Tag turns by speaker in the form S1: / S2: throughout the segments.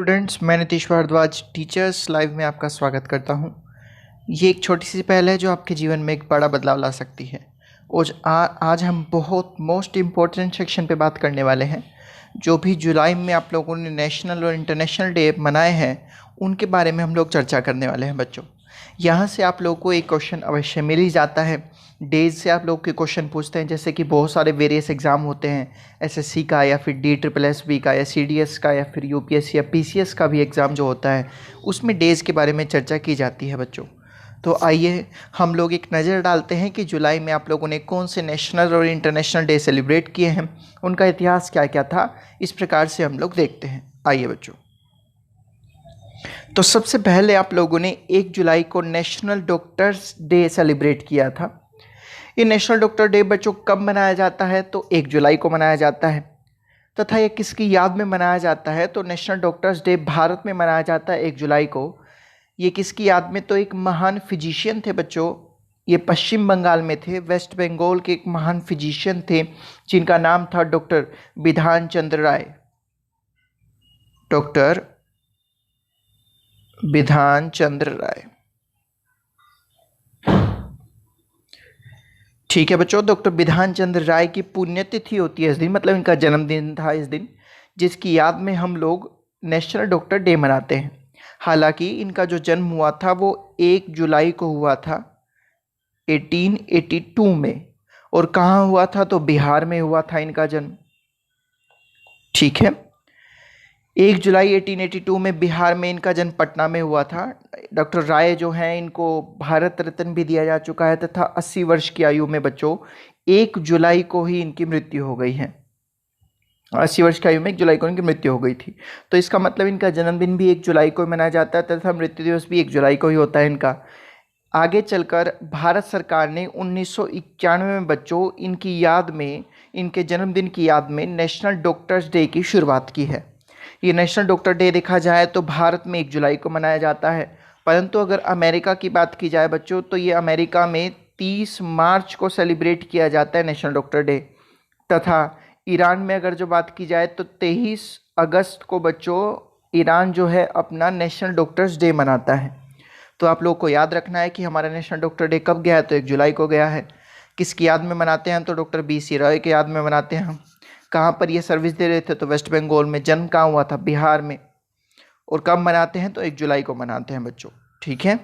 S1: Students, मैं Nitish Bhardwaj teachers live में आपका स्वागत करता हूं। ये एक छोटी सी पहल है जो आपके जीवन में एक बड़ा बदलाव ला सकती है। आज हम बहुत मोस्ट इम्पोर्टेंट सेक्शन पे बात करने वाले हैं। जो भी जुलाई में आप लोगों ने नेशनल और इंटरनेशनल डे मनाए हैं उनके बारे में हम लोग चर्चा करने वाले हैं बच्चों। यहाँ से आप लोगों को एक क्वेश्चन अवश्य मिल ही जाता है। डेज से आप लोग के क्वेश्चन पूछते हैं, जैसे कि बहुत सारे वेरियस एग्ज़ाम होते हैं, एसएससी का या फिर DSSB का या CDS का या फिर UPSC या PCS का भी एग्ज़ाम जो होता है उसमें डेज़ के बारे में चर्चा की जाती है बच्चों। तो आइए हम लोग एक नज़र डालते हैं कि जुलाई में आप लोगों ने कौन से नेशनल और इंटरनेशनल डे सेलिब्रेट किए हैं, उनका इतिहास क्या क्या था। इस प्रकार से हम लोग देखते हैं। आइए बच्चों, तो सबसे पहले आप लोगों ने 1 जुलाई को नेशनल डॉक्टर्स डे सेलिब्रेट किया था। ये नेशनल डॉक्टर डे बच्चों कब मनाया जाता है? तो 1 जुलाई को मनाया जाता है। तथा ये किसकी याद में मनाया जाता है? तो नेशनल डॉक्टर्स डे भारत में मनाया जाता है 1 जुलाई को। ये किसकी याद में? तो एक महान फिजिशियन थे बच्चों, ये पश्चिम बंगाल में थे, वेस्ट बंगाल के एक महान फिजिशियन थे जिनका नाम था डॉक्टर बिधान चंद्र राय। डॉक्टर बिधान चंद्र राय, ठीक है बच्चों। डॉक्टर बिधान चंद्र राय की पुण्यतिथि होती है इस दिन, मतलब इनका जन्मदिन था इस दिन, जिसकी याद में हम लोग नेशनल डॉक्टर डे मनाते हैं। हालांकि इनका जो जन्म हुआ था वो 1 जुलाई को हुआ था 1882 में। और कहाँ हुआ था? तो बिहार में हुआ था इनका जन्म। ठीक है, 1 जुलाई 1882 में बिहार में इनका जन्म पटना में हुआ था। डॉक्टर राय जो हैं इनको भारत रत्न भी दिया जा चुका है तथा 80 वर्ष की आयु में बच्चों 1 जुलाई को ही इनकी मृत्यु हो गई है। 80 वर्ष की आयु में 1 जुलाई को इनकी मृत्यु हो गई थी। तो इसका मतलब इनका जन्मदिन भी 1 जुलाई को मनाया जाता है तथा मृत्यु दिवस भी 1 जुलाई को ही होता है इनका। आगे चलकर भारत सरकार ने 1991 में बच्चों इनकी याद में, इनके जन्मदिन की याद में नेशनल डॉक्टर्स डे की शुरुआत की है। ये नेशनल डॉक्टर डे देखा जाए तो भारत में 1 जुलाई को मनाया जाता है, परंतु अगर अमेरिका की बात की जाए बच्चों तो ये अमेरिका में 30 मार्च को सेलिब्रेट किया जाता है नेशनल डॉक्टर डे। तथा ईरान में अगर जो बात की जाए तो 23 अगस्त को बच्चों ईरान जो है अपना नेशनल डॉक्टर्स डे मनाता है। तो आप लोग को याद रखना है कि हमारा नेशनल डॉक्टर डे कब गया है? तो 1 जुलाई को गया है। किसकी याद में मनाते हैं? तो डॉक्टर BC रॉय की याद में मनाते हैं हम। कहाँ पर ये सर्विस दे रहे थे? तो वेस्ट बंगाल में। जन्म कहाँ हुआ था? बिहार में। और कब मनाते हैं? तो 1 जुलाई को मनाते हैं बच्चों। ठीक है,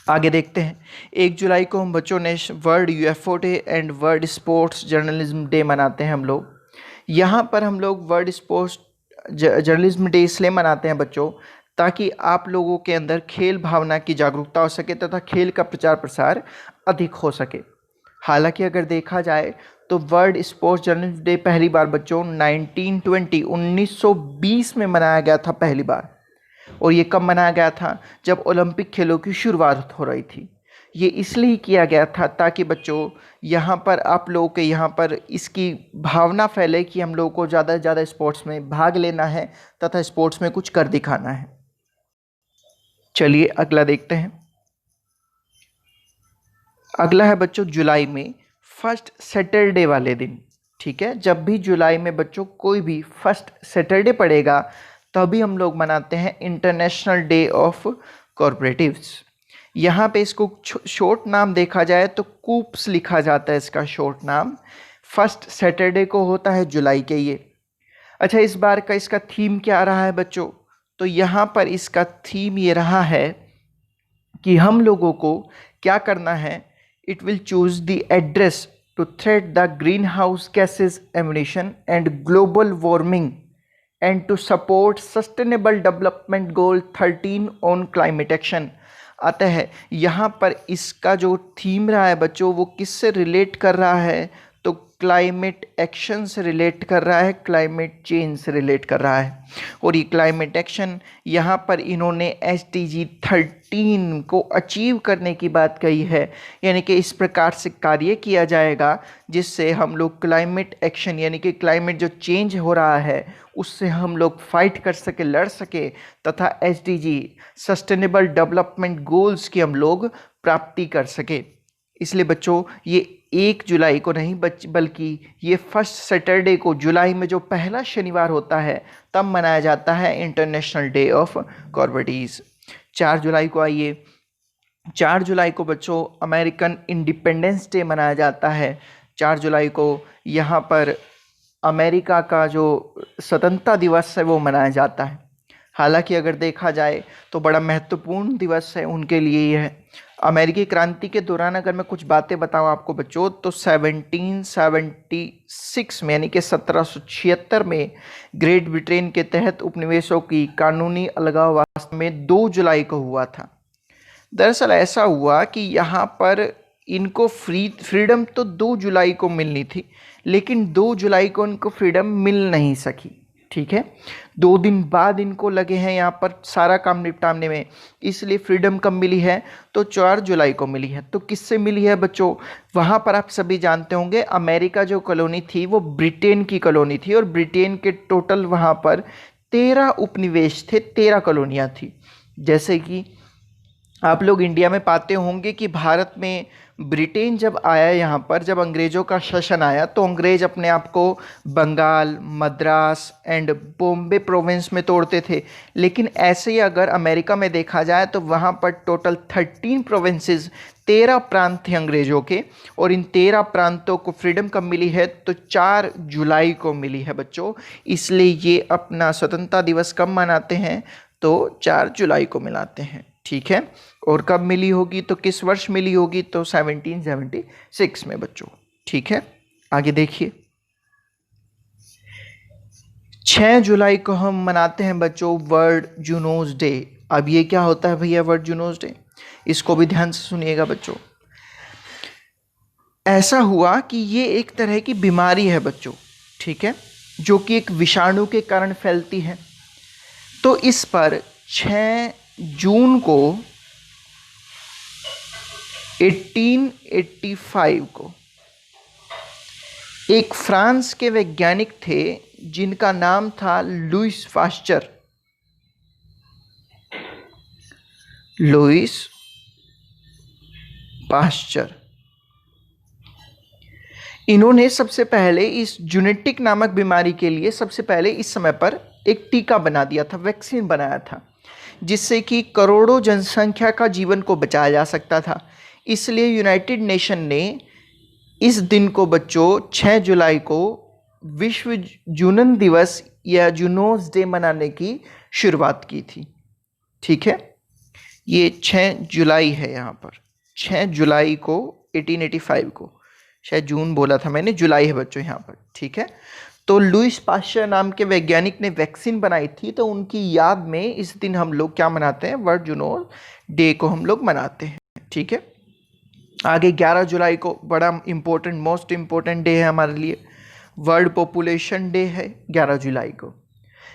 S1: आगे देखते हैं। 1 जुलाई को हम बच्चों ने world UFO day and world sports journalism day मनाते हैं हम लोग। यहाँ पर हम लोग वर्ल्ड स्पोर्ट्स जर्नलिज्म डे इसलिए मनाते हैं बच्चों ताकि आप लोगों के अंदर खेल भावना की जागरूकता हो सके तथा खेल का प्रचार प्रसार अधिक हो सके। हालांकि अगर देखा जाए तो वर्ल्ड स्पोर्ट्स जर्नलिज्म डे पहली बार बच्चों 1920 में मनाया गया था पहली बार। और ये कब मनाया गया था? जब ओलंपिक खेलों की शुरुआत हो रही थी। ये इसलिए किया गया था ताकि बच्चों यहाँ पर आप लोगों के यहाँ पर इसकी भावना फैले कि हम लोगों को ज़्यादा से ज़्यादा स्पोर्ट्स में भाग लेना है तथा स्पोर्ट्स में कुछ कर दिखाना है। चलिए अगला देखते हैं। अगला है बच्चों जुलाई में फर्स्ट सैटरडे वाले दिन। ठीक है, जब भी जुलाई में बच्चों कोई भी फर्स्ट सैटरडे पड़ेगा तभी हम लोग मनाते हैं इंटरनेशनल डे ऑफ कॉरपोरेटिव्स। यहाँ पे इसको शॉर्ट नाम देखा जाए तो कूप्स लिखा जाता है इसका शॉर्ट नाम। फर्स्ट सैटरडे को होता है जुलाई के ये। अच्छा, इस बार का इसका थीम क्या रहा है बच्चों? तो यहाँ पर इसका थीम ये रहा है कि हम लोगों को क्या करना है। It will choose the address to threat the green house gases emission and global warming and to support sustainable development goal 13 on climate action. अतः यहाँ पर इसका जो थीम रहा है बच्चों वो किससे रिलेट कर रहा है? तो क्लाइमेट एक्शन से रिलेट कर रहा है, क्लाइमेट चेंज से रिलेट कर रहा है। और ये क्लाइमेट एक्शन यहाँ पर इन्होंने SDG 13 को अचीव करने की बात कही है। यानी कि इस प्रकार से कार्य किया जाएगा जिससे हम लोग क्लाइमेट एक्शन यानी कि क्लाइमेट जो चेंज हो रहा है उससे हम लोग फाइट कर सके, लड़ सके तथा SDG सस्टेनेबल डेवलपमेंट गोल्स की हम लोग प्राप्ति कर सके। इसलिए बच्चों ये 1 जुलाई को नहीं बल्कि ये फर्स्ट सैटरडे को, जुलाई में जो पहला शनिवार होता है तब मनाया जाता है इंटरनेशनल डे ऑफ कॉर्बेटीज़। 4 जुलाई को आइए, 4 जुलाई को बच्चों अमेरिकन इंडिपेंडेंस डे मनाया जाता है। 4 जुलाई को यहाँ पर अमेरिका का जो स्वतंत्रता दिवस है वो मनाया जाता है। हालांकि अगर देखा जाए तो बड़ा महत्वपूर्ण दिवस है उनके लिए यह। अमेरिकी क्रांति के दौरान अगर मैं कुछ बातें बताऊं आपको बच्चों, तो 1776 में यानी कि 1776 में ग्रेट ब्रिटेन के तहत उपनिवेशों की कानूनी अलगाव वास्तव में 2 जुलाई को हुआ था। दरअसल ऐसा हुआ कि यहाँ पर इनको फ्रीडम तो 2 जुलाई को मिलनी थी, लेकिन 2 जुलाई को इनको फ्रीडम मिल नहीं सकी। ठीक है, 2 दिन बाद इनको लगे हैं यहाँ पर सारा काम निपटाने में, इसलिए फ्रीडम कब मिली है, तो 4 जुलाई को मिली है। तो किससे मिली है बच्चों, वहाँ पर आप सभी जानते होंगे अमेरिका जो कॉलोनी थी वो ब्रिटेन की कॉलोनी थी, और ब्रिटेन के टोटल वहाँ पर 13 उपनिवेश थे, 13 कॉलोनियाँ थी। जैसे कि आप लोग इंडिया में पाते होंगे कि भारत में ब्रिटेन जब आया, यहाँ पर जब अंग्रेज़ों का शासन आया तो अंग्रेज़ अपने आप को बंगाल, मद्रास एंड बॉम्बे प्रोविंस में तोड़ते थे। लेकिन ऐसे ही अगर अमेरिका में देखा जाए तो वहाँ पर टोटल 13 प्रोविंसेस, 13 प्रांत थे अंग्रेज़ों के, और इन 13 प्रांतों को फ्रीडम कब मिली है, तो 4 जुलाई को मिली है बच्चों। इसलिए ये अपना स्वतंत्रता दिवस कब मनाते हैं, तो 4 जुलाई को मनाते हैं। ठीक है, और कब मिली होगी, तो किस वर्ष मिली होगी, तो 1776 में बच्चों। ठीक है, आगे देखिए। 6 जुलाई को हम मनाते हैं बच्चों वर्ल्ड जूनोस डे। अब ये क्या होता है भैया वर्ल्ड जूनोस डे, इसको भी ध्यान से सुनिएगा बच्चों। ऐसा हुआ कि ये एक तरह की बीमारी है बच्चों, ठीक है, जो कि एक विषाणु के कारण फैलती है। तो इस पर 6 जून को 1885 को एक फ्रांस के वैज्ञानिक थे जिनका नाम था लुईस पाश्चर। लुईस पाश्चर, इन्होंने सबसे पहले इस जूनेटिक नामक बीमारी के लिए सबसे पहले इस समय पर एक टीका बना दिया था, वैक्सीन बनाया था, जिससे कि करोड़ों जनसंख्या का जीवन को बचाया जा सकता था। इसलिए यूनाइटेड नेशन ने इस दिन को बच्चों 6 जुलाई को विश्व जूनन दिवस या जूनोस डे मनाने की शुरुआत की थी। ठीक है, ये 6 जुलाई है, यहाँ पर 6 जुलाई को 1885 को, शायद जून बोला था मैंने, जुलाई है बच्चों यहाँ पर। ठीक है, तो लुईस पाश्चर नाम के वैज्ञानिक ने वैक्सीन बनाई थी, तो उनकी याद में इस दिन हम लोग क्या मनाते हैं, वर्ल्ड जूनोस डे को हम लोग मनाते हैं। ठीक है, आगे 11 जुलाई को बड़ा इम्पोर्टेंट, मोस्ट इम्पोर्टेंट डे है हमारे लिए, वर्ल्ड पॉपुलेशन डे है 11 जुलाई को।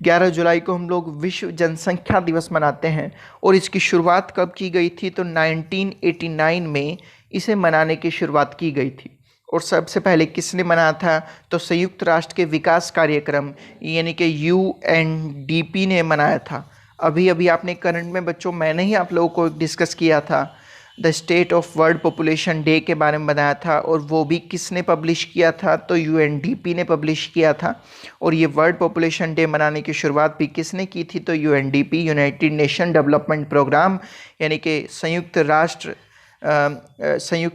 S1: 11 जुलाई को हम लोग विश्व जनसंख्या दिवस मनाते हैं, और इसकी शुरुआत कब की गई थी, तो 1989 में इसे मनाने की शुरुआत की गई थी। और सबसे पहले किसने मनाया था, तो संयुक्त राष्ट्र के विकास कार्यक्रम यानी कि UNDP ने मनाया था। अभी अभी आपने करंट में बच्चों मैंने ही आप लोगों को डिस्कस किया था, the state of world population day के बारे में बताया था, और वो भी किसने पब्लिश किया था, तो UNDP ने पब्लिश किया था। और ये वर्ल्ड पॉपुलेशन डे मनाने की शुरुआत भी किसने की थी, तो UNDP, united nation development programme, यानी कि संयुक्त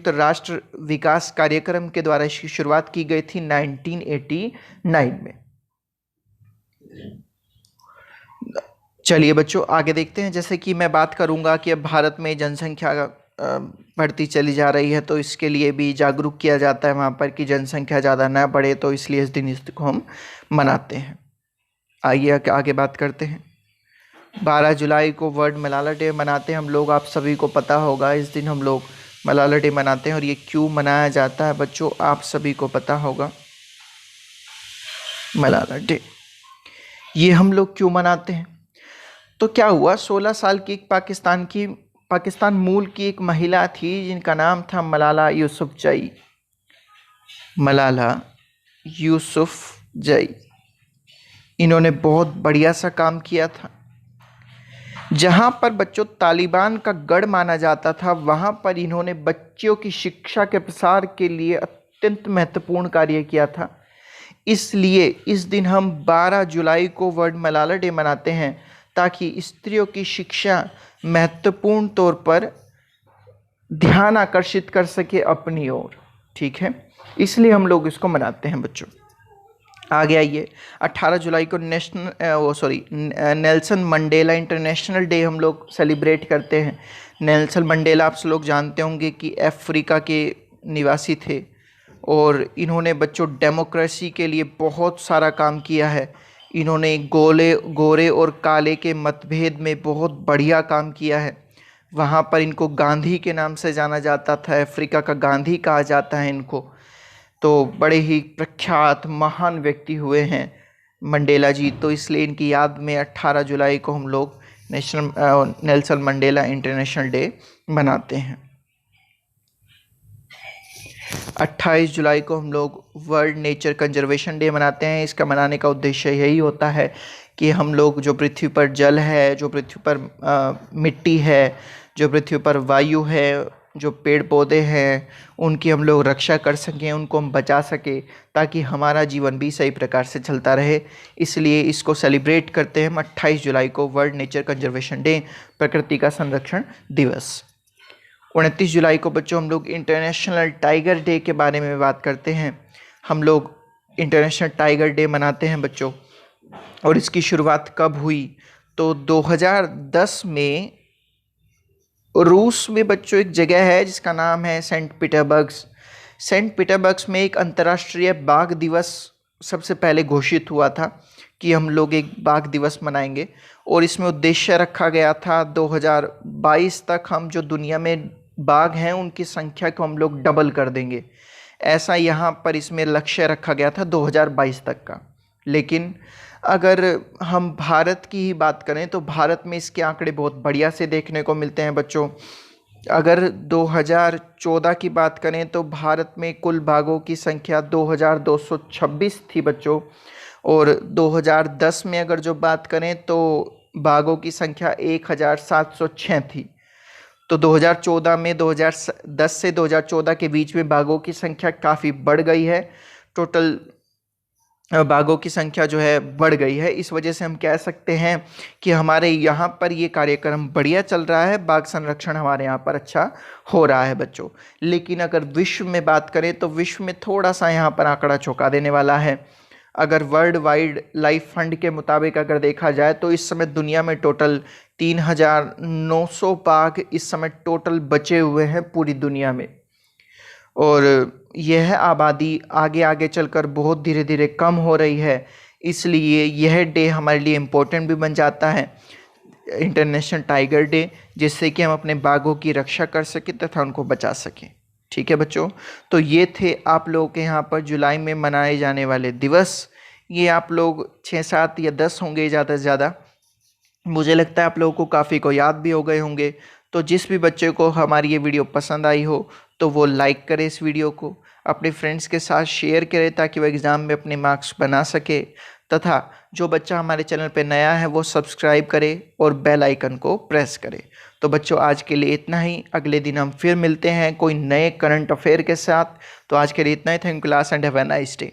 S1: राष्ट्र विकास कार्यक्रम के द्वारा इसकी शुरुआत की गई थी 1989 में। चलिए बच्चों आगे देखते हैं। जैसे कि मैं बात करूंगा कि अब भारत में जनसंख्या बढ़ती चली जा रही है, तो इसके लिए भी जागरूक किया जाता है वहाँ पर कि जनसंख्या ज़्यादा ना बढ़े, तो इसलिए इस दिन इसको हम मनाते हैं। आइए आगे बात करते हैं। 12 जुलाई को वर्ल्ड मलाला डे मनाते हैं हम लोग, आप सभी को पता होगा इस दिन हम लोग मलाला डे मनाते हैं। और ये क्यों मनाया जाता है बच्चों, आप सभी को पता होगा। मलाला डे ये हम लोग क्यों मनाते हैं, तो क्या हुआ, 16 साल की एक पाकिस्तान मूल की एक महिला थी जिनका नाम था मलाला यूसुफजई। मलाला यूसुफजई, इन्होंने बहुत बढ़िया सा काम किया था। जहाँ पर बच्चों तालिबान का गढ़ माना जाता था, वहाँ पर इन्होंने बच्चों की शिक्षा के प्रसार के लिए अत्यंत महत्वपूर्ण कार्य किया था। इसलिए इस दिन हम 12 जुलाई को वर्ल्ड मलाला डे मनाते हैं, ताकि स्त्रियों की शिक्षा महत्वपूर्ण तौर पर ध्यान आकर्षित कर सके अपनी ओर। ठीक है, इसलिए हम लोग इसको मनाते हैं बच्चों। आगे आइए, 18 जुलाई को नेल्सन मंडेला इंटरनेशनल डे हम लोग सेलिब्रेट करते हैं। नेल्सन मंडेला आप लोग जानते होंगे कि अफ्रीका के निवासी थे, और इन्होंने बच्चों डेमोक्रेसी के लिए बहुत सारा काम किया है। इन्होंने गोरे और काले के मतभेद में बहुत बढ़िया काम किया है। वहाँ पर इनको गांधी के नाम से जाना जाता था, अफ्रीका का गांधी कहा जाता है इनको। तो बड़े ही प्रख्यात महान व्यक्ति हुए हैं मंडेला जी, तो इसलिए इनकी याद में 18 जुलाई को हम लोग नेल्सन मंडेला इंटरनेशनल डे मनाते हैं। 28 जुलाई को हम लोग वर्ल्ड नेचर कंजर्वेशन डे मनाते हैं। इसका मनाने का उद्देश्य यही होता है कि हम लोग जो पृथ्वी पर जल है, जो पृथ्वी पर मिट्टी है, जो पृथ्वी पर वायु है, जो पेड़ पौधे हैं, उनकी हम लोग रक्षा कर सकें, उनको हम बचा सकें, ताकि हमारा जीवन भी सही प्रकार से चलता रहे। इसलिए इसको सेलिब्रेट करते हैं हम 28 जुलाई को, वर्ल्ड नेचर कंजर्वेशन डे, प्रकृति का संरक्षण दिवस। 29 जुलाई को बच्चों हम लोग इंटरनेशनल टाइगर डे के बारे में बात करते हैं। हम लोग इंटरनेशनल टाइगर डे मनाते हैं बच्चों, और इसकी शुरुआत कब हुई? तो 2010 में रूस में बच्चों एक जगह है जिसका नाम है सेंट पीटर्सबर्ग। सेंट पीटर्सबर्ग में एक अंतर्राष्ट्रीय बाघ दिवस सबसे पहले घोषित हुआ था कि हम लोग एक बाघ दिवस मनाएंगे, और इसमें उद्देश्य रखा गया था 2022 तक हम जो दुनिया में बाघ हैं उनकी संख्या को हम लोग डबल कर देंगे। ऐसा यहाँ पर इसमें लक्ष्य रखा गया था 2022 तक का। लेकिन अगर हम भारत की ही बात करें तो भारत में इसके आंकड़े बहुत बढ़िया से देखने को मिलते हैं बच्चों। अगर 2014 की बात करें तो भारत में कुल बाघों की संख्या 2226 थी बच्चों, और 2010 में अगर जो बात करें तो बाघों की संख्या 1706 थी। तो 2014 में 2010 से 2014 के बीच में बाघों की संख्या काफ़ी बढ़ गई है। टोटल बाघों की संख्या जो है बढ़ गई है। इस वजह से हम कह सकते हैं कि हमारे यहाँ पर ये कार्यक्रम बढ़िया चल रहा है, बाघ संरक्षण हमारे यहाँ पर अच्छा हो रहा है बच्चों। लेकिन अगर विश्व में बात करें तो विश्व में थोड़ा सा यहाँ पर आंकड़ा चौंका देने वाला है। अगर वर्ल्ड वाइड लाइफ फंड के मुताबिक अगर देखा जाए तो इस समय दुनिया में टोटल 3900 बाघ इस समय टोटल बचे हुए हैं पूरी दुनिया में, और यह आबादी आगे आगे चलकर बहुत धीरे धीरे कम हो रही है। इसलिए यह डे हमारे लिए इम्पोर्टेंट भी बन जाता है, इंटरनेशनल टाइगर डे, जिससे कि हम अपने बाघों की रक्षा कर सकें तथा उनको बचा सकें। ठीक है बच्चों, तो ये थे आप लोगों के यहाँ पर जुलाई में मनाए जाने वाले दिवस। ये आप लोग 6, 7 या 10 होंगे ज़्यादा से ज़्यादा। मुझे लगता है आप लोगों को काफ़ी को याद भी हो गए होंगे। तो जिस भी बच्चे को हमारी ये वीडियो पसंद आई हो तो वो लाइक करे इस वीडियो को, अपने फ्रेंड्स के साथ शेयर करे ताकि वो एग्ज़ाम में अपने मार्क्स बना सके, तथा जो बच्चा हमारे चैनल पे नया है वो सब्सक्राइब करे और बेल आइकन को प्रेस करे। तो बच्चों आज के लिए इतना ही, अगले दिन हम फिर मिलते हैं कोई नए करंट अफेयर के साथ। तो आज के लिए इतना ही। Thank you class and have a nice day.